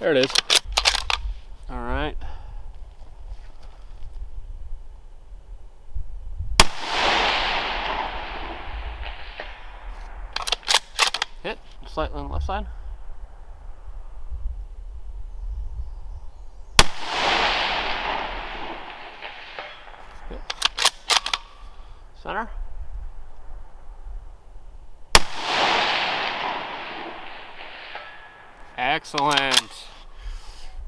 There it is. All right. Hit slightly on the left side. Hit. Center. Excellent.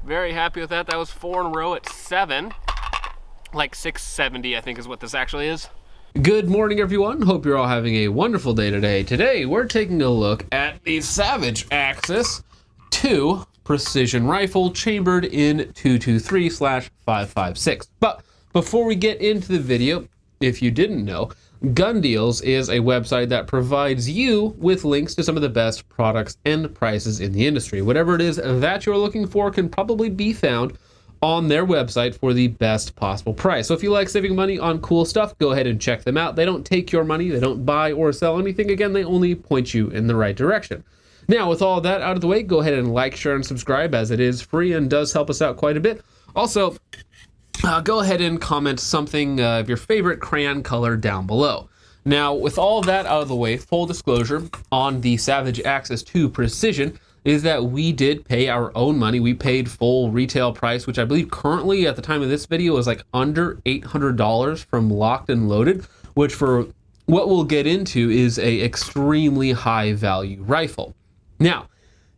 Very happy with that. That was 4 in a row at 7. Like 670, I think is what this actually is. Good morning, everyone. Hope you're all having a wonderful day today. Today, we're taking a look at the Savage Axis 2 precision rifle chambered in 223/556. But before we get into the video, if you didn't know, Gun Deals is a website that provides you with links to some of the best products and prices in the industry. Whatever it is that you're looking for can probably be found on their website for the best possible price. So if you like saving money on cool stuff, go ahead and check them out. They don't take your money, they don't buy or sell anything. Again, they only point you in the right direction. Now, with all that out of the way, go ahead and like, share, and subscribe, as it is free and does help us out quite a bit. Also, go ahead and comment something of your favorite crayon color down below. Now, with all that out of the way, full disclosure on the Savage Axis 2 Precision is that we did pay our own money. We paid full retail price, which I believe currently at the time of this video is like under $800 from Locked and Loaded, which for what we'll get into is a extremely high value rifle. Now,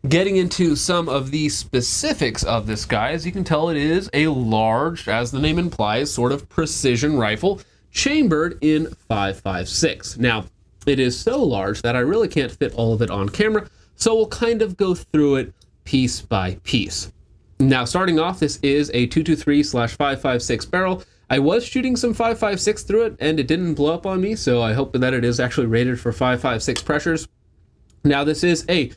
getting into some of the specifics of this guy, as you can tell, it is a large, as the name implies, sort of precision rifle chambered in 556. Now, it is so large that I really can't fit all of it on camera, so we'll kind of go through it piece by piece. Now, starting off, this is a 223/556 barrel. I was shooting some 556 through it, and it didn't blow up on me, so I hope that it is actually rated for 556 pressures. Now, this is a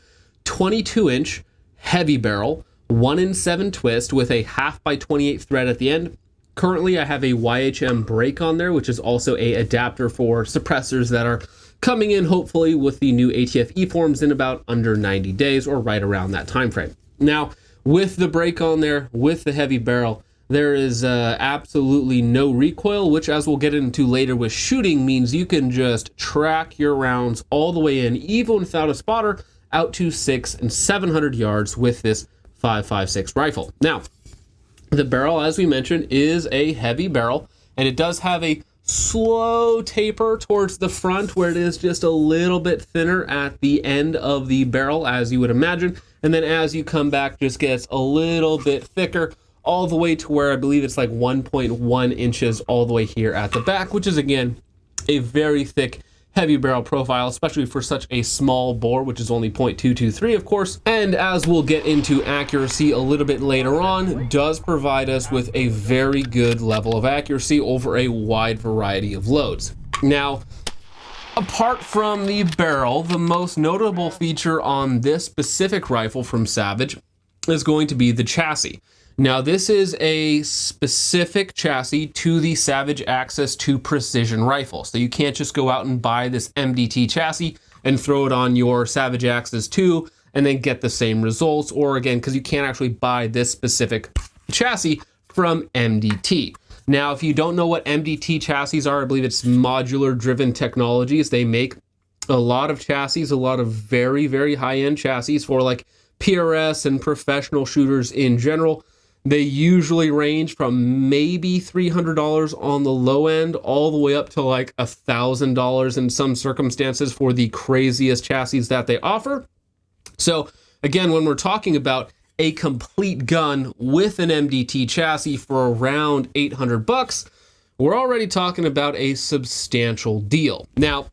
22-inch heavy barrel, 1-in-7 twist with a 1/2x28 thread at the end. Currently, I have a YHM brake on there, which is also a adapter for suppressors that are coming in, hopefully, with the new ATF E-forms in about under 90 days or right around that time frame. Now, with the brake on there, with the heavy barrel, there is absolutely no recoil, which, as we'll get into later with shooting, means you can just track your rounds all the way in, even without a spotter, out to 600 and 700 yards with this 556 rifle. Now, the barrel, as we mentioned, is a heavy barrel, and it does have a slow taper towards the front where it is just a little bit thinner at the end of the barrel, as you would imagine. And then as you come back, just gets a little bit thicker all the way to where I believe it's like 1.1 inches all the way here at the back, which is, again, a very thick heavy barrel profile, especially for such a small bore, which is only .223, of course. And as we'll get into accuracy a little bit later on, does provide us with a very good level of accuracy over a wide variety of loads. Now, apart from the barrel, the most notable feature on this specific rifle from Savage is going to be the chassis. Now, this is a specific chassis to the Savage Axis 2 Precision rifle. So you can't just go out and buy this MDT chassis and throw it on your Savage Axis 2 and then get the same results. Or again, because you can't actually buy this specific chassis from MDT. Now, if you don't know what MDT chassis are, I believe it's Modular Driven Technologies. They make a lot of chassis, a lot of very, very high-end chassis for like PRS and professional shooters in general. They usually range from maybe $300 on the low end all the way up to like $1,000 in some circumstances for the craziest chassis that they offer. So again, when we're talking about a complete gun with an MDT chassis for around $800, we're already talking about a substantial deal. Now,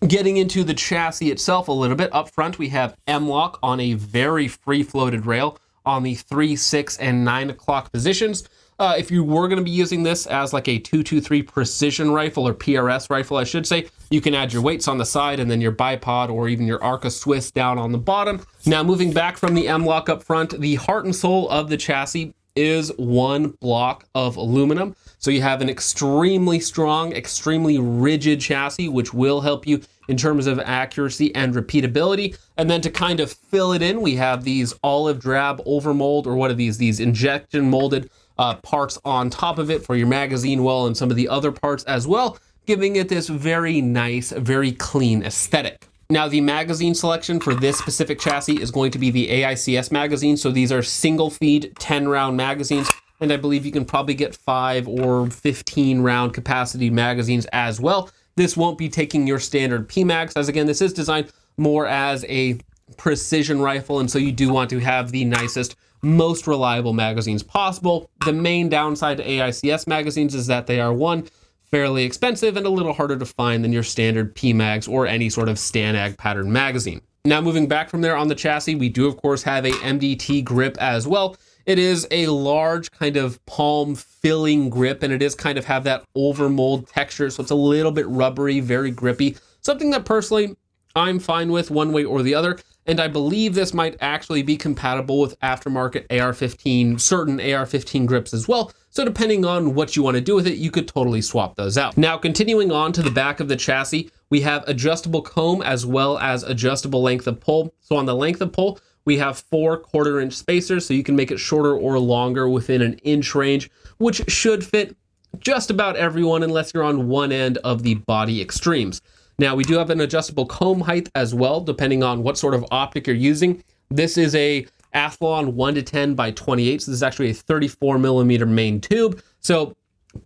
getting into the chassis itself a little bit, up front we have M-LOK on a very free-floated rail on the 3, 6, and 9 o'clock positions. If you were going to be using this as like a 223 precision rifle, or PRS rifle, I should say, you can add your weights on the side and then your bipod or even your Arca Swiss down on the bottom. Now, moving back from the M-LOK up front, the heart and soul of the chassis is one block of aluminum. So you have an extremely strong, extremely rigid chassis, which will help you in terms of accuracy and repeatability. And then to kind of fill it in, we have these olive drab overmold, or what are these injection molded parts on top of it for your magazine well and some of the other parts as well, giving it this very nice, very clean aesthetic. Now, the magazine selection for this specific chassis is going to be the AICS magazine. So these are single feed 10 round magazines. And I believe you can probably get 5 or 15 round capacity magazines as well. This won't be taking your standard PMags, as again, this is designed more as a precision rifle. And so you do want to have the nicest, most reliable magazines possible. The main downside to AICS magazines is that they are fairly expensive and a little harder to find than your standard PMags or any sort of Stanag pattern magazine. Now, moving back from there on the chassis, we do of course have a MDT grip as well. It is a large kind of palm filling grip, and it is kind of have that overmold texture. So it's a little bit rubbery, very grippy, something that personally I'm fine with one way or the other. And I believe this might actually be compatible with aftermarket AR-15, certain AR-15 grips as well. So depending on what you want to do with it, you could totally swap those out. Now, continuing on to the back of the chassis, we have adjustable comb as well as adjustable length of pull. So on the length of pull, we have 4 1/4-inch spacers, so you can make it shorter or longer within an inch range, which should fit just about everyone unless you're on one end of the body extremes. Now, we do have an adjustable comb height as well, depending on what sort of optic you're using. This is a Athlon 1:10 by 28, so this is actually a 34 millimeter main tube. So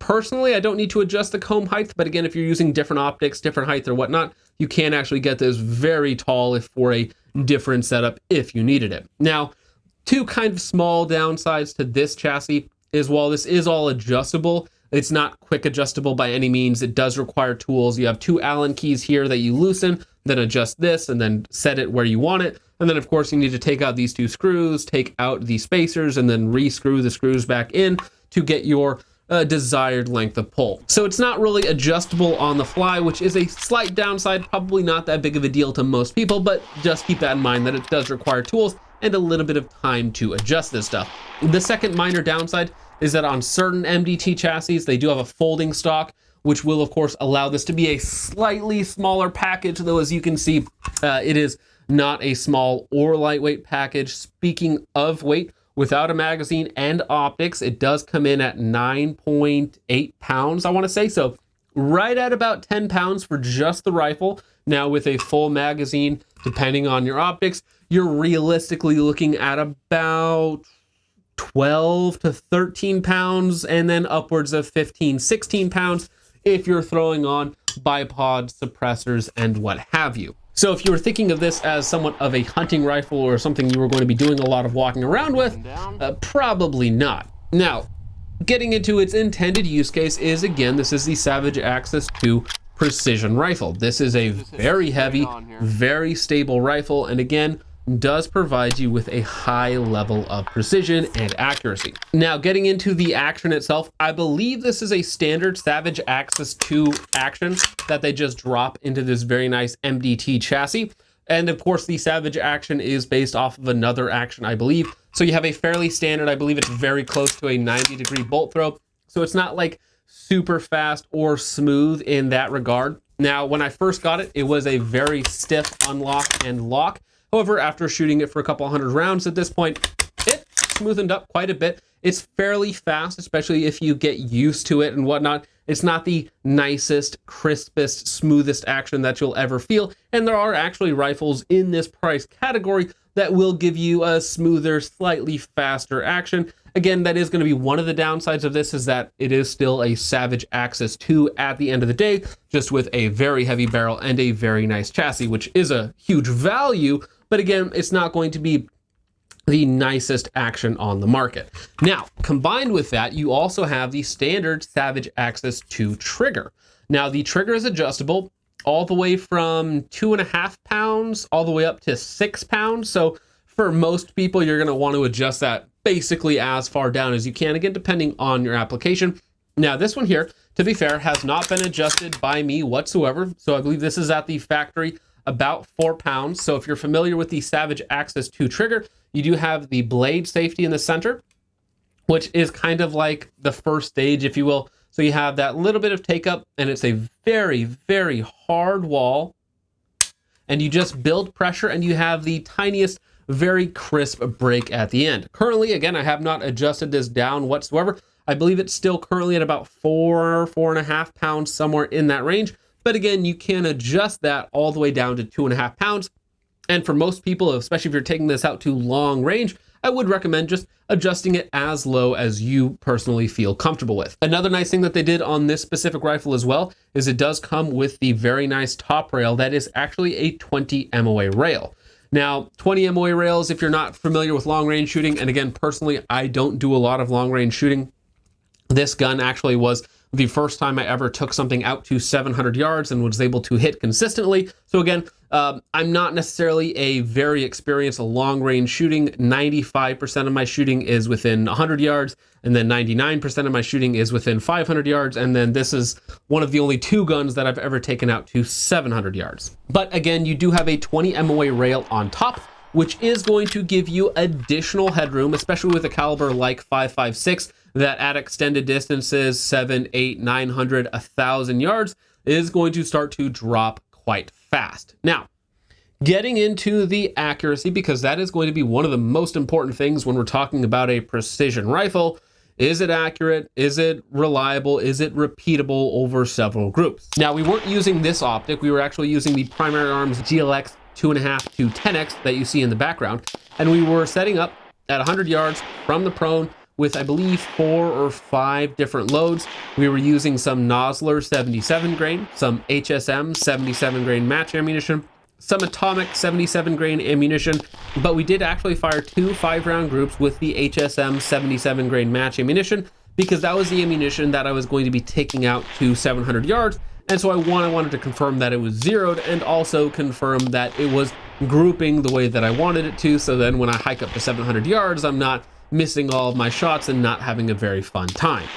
personally, I don't need to adjust the comb height, but again, if you're using different optics, different height or whatnot, you can actually get this very tall if for a different setup if you needed it. Now, 2 kind of small downsides to this chassis is while this is all adjustable, it's not quick adjustable by any means. It does require tools. You have 2 Allen keys here that you loosen, then adjust this, and then set it where you want it. And then, of course, you need to take out these 2 screws, take out the spacers, and then re-screw the screws back in to get your desired length of pull. So it's not really adjustable on the fly, which is a slight downside, probably not that big of a deal to most people, but just keep that in mind that it does require tools and a little bit of time to adjust this stuff. The second minor downside is that on certain MDT chassis, they do have a folding stock, which will of course allow this to be a slightly smaller package, though as you can see, it is not a small or lightweight package. Speaking of weight, without a magazine and optics, it does come in at 9.8 pounds, I want to say. So right at about 10 pounds for just the rifle. Now with a full magazine, depending on your optics, you're realistically looking at about 12 to 13 pounds and then upwards of 15, 16 pounds if you're throwing on bipod suppressors and what have you. So if you were thinking of this as somewhat of a hunting rifle or something you were going to be doing a lot of walking around with, probably not. Now, getting into its intended use case is, again, this is the Savage Axis II precision rifle. This is a very heavy, very stable rifle, and again, does provide you with a high level of precision and accuracy. Now, getting into the action itself, I believe this is a standard Savage Axis II action that they just drop into this very nice MDT chassis. And of course, the Savage action is based off of another action, I believe. So you have a fairly standard, I believe it's very close to a 90-degree bolt throw. So it's not like super fast or smooth in that regard. Now, when I first got it, it was a very stiff unlock and lock. However, after shooting it for a couple hundred rounds at this point, it smoothened up quite a bit. It's fairly fast, especially if you get used to it and whatnot. It's not the nicest, crispest, smoothest action that you'll ever feel. And there are actually rifles in this price category that will give you a smoother, slightly faster action. Again, that is going to be one of the downsides of this, is that it is still a Savage Axis II at the end of the day, just with a very heavy barrel and a very nice chassis, which is a huge value. But again, it's not going to be the nicest action on the market. Now, combined with that, you also have the standard Savage Axis II trigger. Now, the trigger is adjustable all the way from 2.5 pounds all the way up to 6 pounds. So for most people, you're going to want to adjust that basically as far down as you can, again, depending on your application. Now, this one here, to be fair, has not been adjusted by me whatsoever. So I believe this is at the factory about 4 pounds. So if you're familiar with the Savage Axis II trigger, you do have the blade safety in the center, which is kind of like the first stage, if you will. So you have that little bit of take up, and it's a very, very hard wall, and you just build pressure, and you have the tiniest, very crisp break at the end. Currently, again, I have not adjusted this down whatsoever. I believe it's still currently at about 4.5 pounds, somewhere in that range. But again, you can adjust that all the way down to 2.5 pounds. And for most people, especially if you're taking this out to long range, I would recommend just adjusting it as low as you personally feel comfortable with. Another nice thing that they did on this specific rifle as well is it does come with the very nice top rail that is actually a 20 MOA rail. Now, 20 MOA rails, if you're not familiar with long range shooting, and again, personally, I don't do a lot of long range shooting. This gun actually was the first time I ever took something out to 700 yards and was able to hit consistently. So again, I'm not necessarily a very experienced long range shooting. 95% of my shooting is within 100 yards, and then 99% of my shooting is within 500 yards. And then this is one of the only 2 guns that I've ever taken out to 700 yards. But again, you do have a 20 MOA rail on top, which is going to give you additional headroom, especially with a caliber like 5.56 that at extended distances, 700, 800, 900, 1,000 yards, is going to start to drop quite fast. Now, getting into the accuracy, because that is going to be one of the most important things when we're talking about a precision rifle. Is it accurate? Is it reliable? Is it repeatable over several groups? Now, we weren't using this optic. We were actually using the Primary Arms GLX 2.5 to 10X that you see in the background. And we were setting up at 100 yards from the prone with, I believe, 4 or 5 different loads. We were using some Nosler 77 grain, some HSM 77 grain match ammunition, some Atomic 77 grain ammunition, but we did actually fire 2 5-round groups with the HSM 77 grain match ammunition, because that was the ammunition that I was going to be taking out to 700 yards. And so I wanted to confirm that it was zeroed, and also confirm that it was grouping the way that I wanted it to. So then when I hike up to 700 yards, I'm not missing all of my shots and not having a very fun time.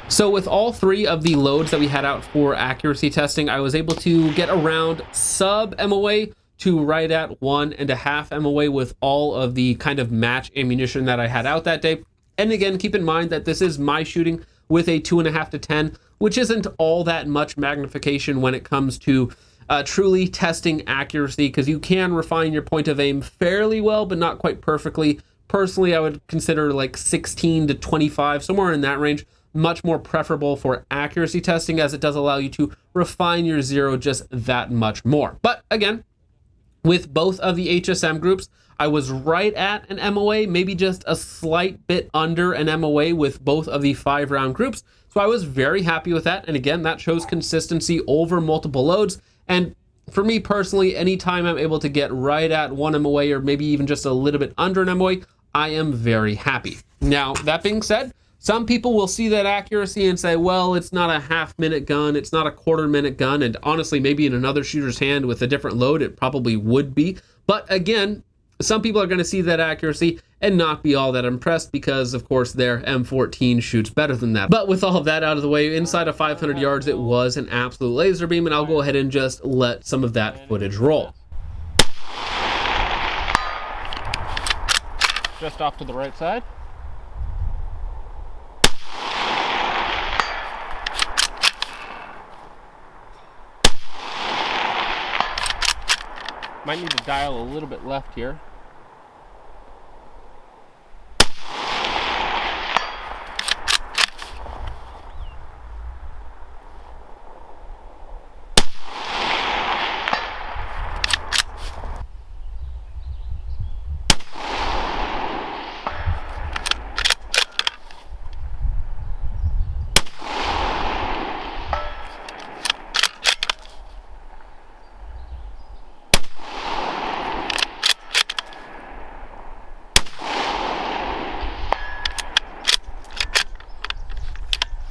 So with all 3 of the loads that we had out for accuracy testing, I was able to get around sub MOA to right at 1.5 MOA with all of the kind of match ammunition that I had out that day. And again, keep in mind that this is my shooting with a 2.5 to 10, which isn't all that much magnification when it comes to truly testing accuracy, because you can refine your point of aim fairly well, but not quite perfectly. Personally, I would consider like 16 to 25, somewhere in that range, much more preferable for accuracy testing, as it does allow you to refine your zero just that much more. But again, with both of the HSM groups, I was right at an MOA, maybe just a slight bit under an MOA with both of the 5-round groups. So I was very happy with that. And again, that shows consistency over multiple loads. And for me personally, anytime I'm able to get right at 1 MOA or maybe even just a little bit under an MOA, I am very happy. Now, that being said, some people will see that accuracy and say, well, it's not a half-minute gun, it's not a quarter-minute gun, and honestly, maybe in another shooter's hand with a different load, it probably would be. But again, some people are going to see that accuracy and not be all that impressed, because, of course, their M14 shoots better than that. But with all of that out of the way, inside of 500 yards, it was an absolute laser beam, and I'll go ahead and just let some of that footage roll. Just off to the right side. Might need to dial a little bit left here.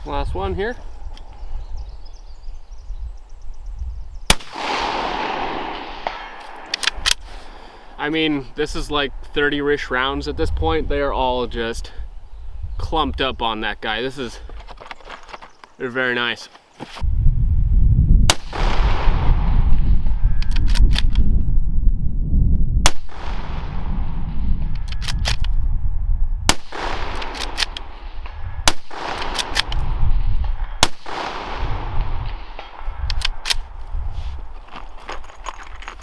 Last one here. I mean, this is like 30-ish rounds at this point. They are all just clumped up on that guy. They're very nice.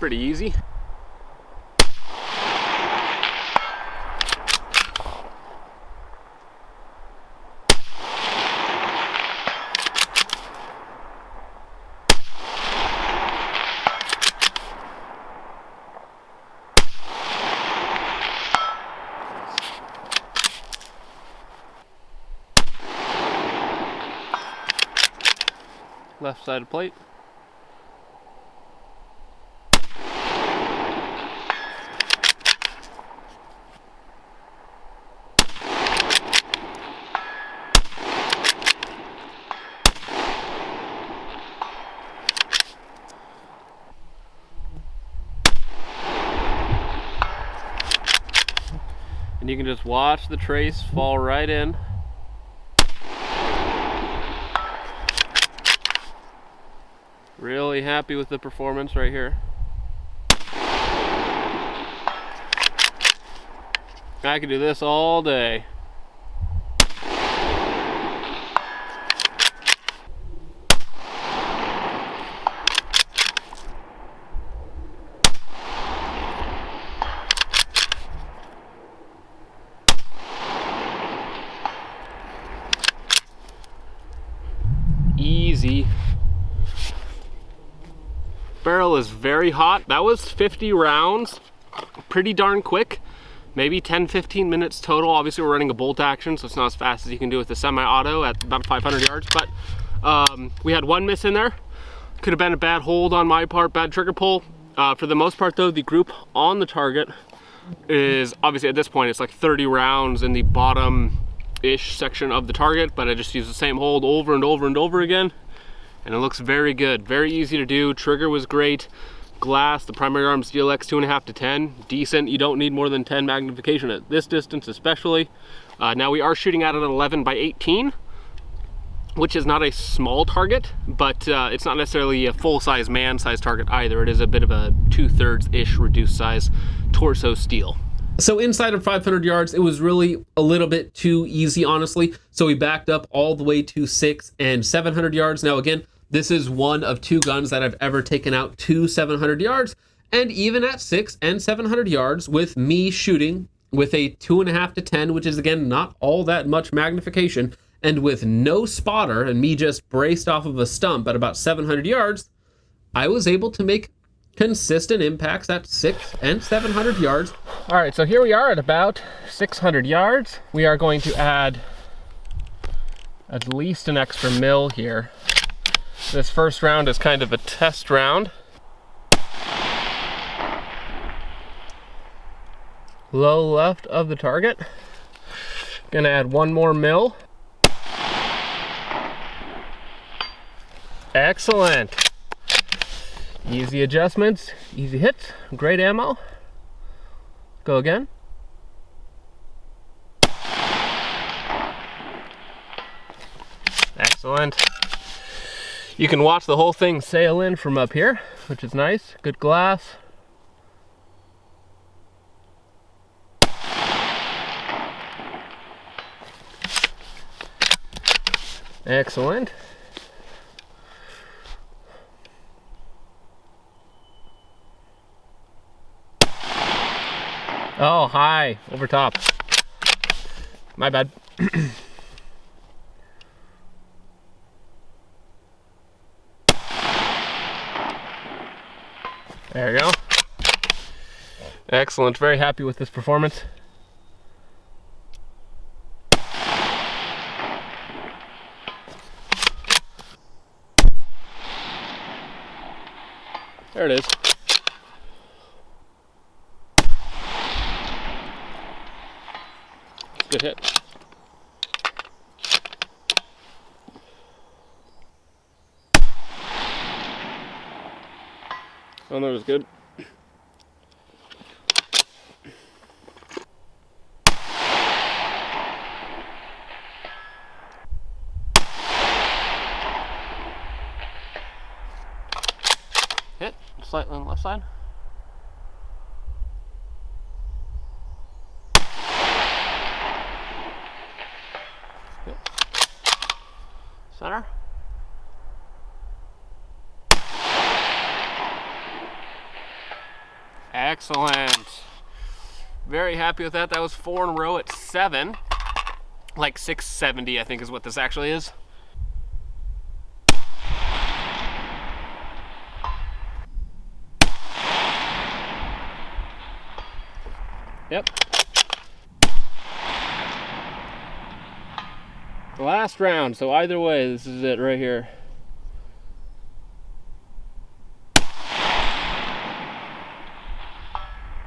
pretty easy. Left side of plate. And you can just watch the trace fall right in. Really happy with the performance right here. I could do this all day. Easy. Barrel is very hot. That was 50 rounds, pretty darn quick, maybe 10-15 minutes total. Obviously we're running a bolt action, so it's not as fast as you can do with the semi-auto at about 500 yards, but we had one miss in there. Could have been a bad hold on my part, bad trigger pull. For the most part though, the group on the target is obviously at this point it's like 30 rounds in the bottom-ish section of the target, but I just use the same hold over and over and over again. And it looks very good, very easy to do. Trigger was great. Glass, the primary arm steel X 2.5 to 10, decent. You don't need more than 10 magnification at this distance especially. Now we are shooting at an 11 by 18, which is not a small target, but it's not necessarily a full-size man-size target either. It is a bit of a 2/3-ish reduced size torso steel. So inside of 500 yards, it was really a little bit too easy, honestly. So we backed up all the way to 600 and 700 yards. Now again, this is one of two guns that I've ever taken out to 700 yards. And even at 600 and 700 yards, with me shooting with a 2.5 to 10, which is again, not all that much magnification, and with no spotter and me just braced off of a stump at about 700 yards, I was able to make consistent impacts at 600 and 700 yards. All right, so here we are at about 600 yards. We are going to add at least an extra mil here. This first round is kind of a test round. Low left of the target. Gonna add one more mil. Excellent. Easy adjustments, easy hits, great ammo. Go again. Excellent. You can watch the whole thing sail in from up here, which is nice. Good glass. Excellent. Oh, hi, over top. My bad. There you go. Excellent, very happy with this performance. There it is. Good hit. Oh, that was good. Hit slightly on the left side. Hit. Center. Excellent. Very happy with that. That was 4 in a row at 7. Like 670, I think is what this actually is. Yep. The last round, so either way, this is it right here.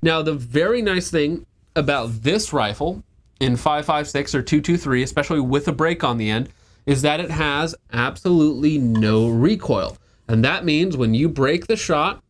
Now, the very nice thing about this rifle in 5.56 or 2.23, especially with a break on the end, is that it has absolutely no recoil. And that means when you break the shot,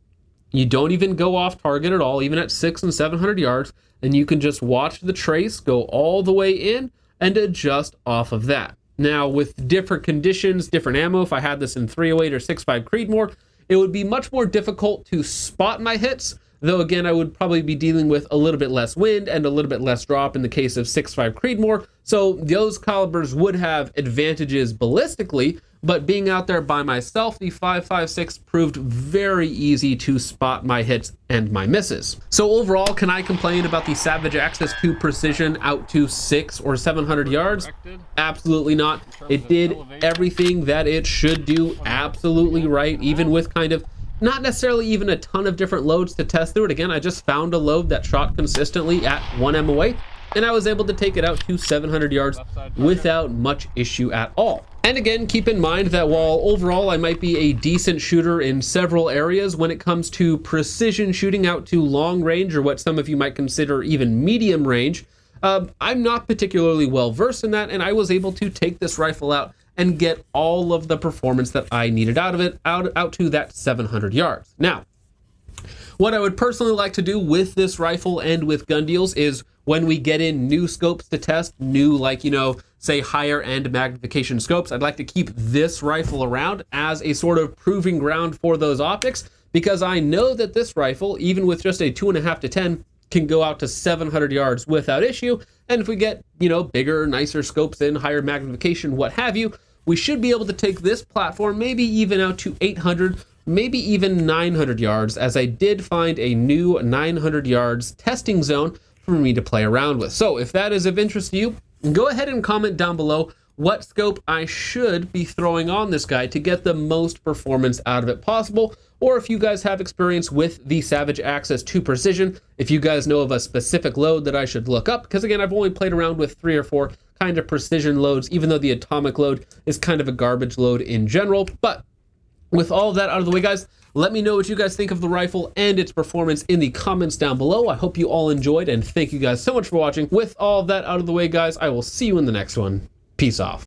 you don't even go off target at all, even at 600 and 700 yards, and you can just watch the trace go all the way in and adjust off of that. Now, with different conditions, different ammo, if I had this in 308 or 6.5 Creedmoor, it would be much more difficult to spot my hits. Though again, I would probably be dealing with a little bit less wind and a little bit less drop in the case of 6.5 Creedmoor. So those calibers would have advantages ballistically, but being out there by myself, the 5.56 proved very easy to spot my hits and my misses. So overall, can I complain about the Savage Access 2 Precision out to 600 or 700 yards? Absolutely not. It did everything that it should do absolutely right, even with kind of not necessarily even a ton of different loads to test through it. Again, I just found a load that shot consistently at 1 MOA, and I was able to take it out to 700 yards without much issue at all. And again, keep in mind that while overall I might be a decent shooter in several areas, when it comes to precision shooting out to long range, or what some of you might consider even medium range, I'm not particularly well versed in that, and I was able to take this rifle out and get all of the performance that I needed out of it, out to that 700 yards. Now, what I would personally like to do with this rifle and with gun deals is when we get in new scopes to test, new, like, say higher end magnification scopes, I'd like to keep this rifle around as a sort of proving ground for those optics, because I know that this rifle, even with just a 2.5 to 10, can go out to 700 yards without issue. And if we get, bigger, nicer scopes in, higher magnification, what have you, we should be able to take this platform maybe even out to 800, maybe even 900 yards, as I did find a new 900 yards testing zone for me to play around with. So if that is of interest to you, go ahead and comment down below what scope I should be throwing on this guy to get the most performance out of it possible, or if you guys have experience with the Savage Access 2 Precision, if you guys know of a specific load that I should look up, because again, I've only played around with 3 or 4 kind of precision loads, even though the atomic load is kind of a garbage load in general. But with all of that out of the way, guys, let me know what you guys think of the rifle and its performance in the comments down below. I hope you all enjoyed, and thank you guys so much for watching. With all of that out of the way, guys, I will see you in the next one. Peace off.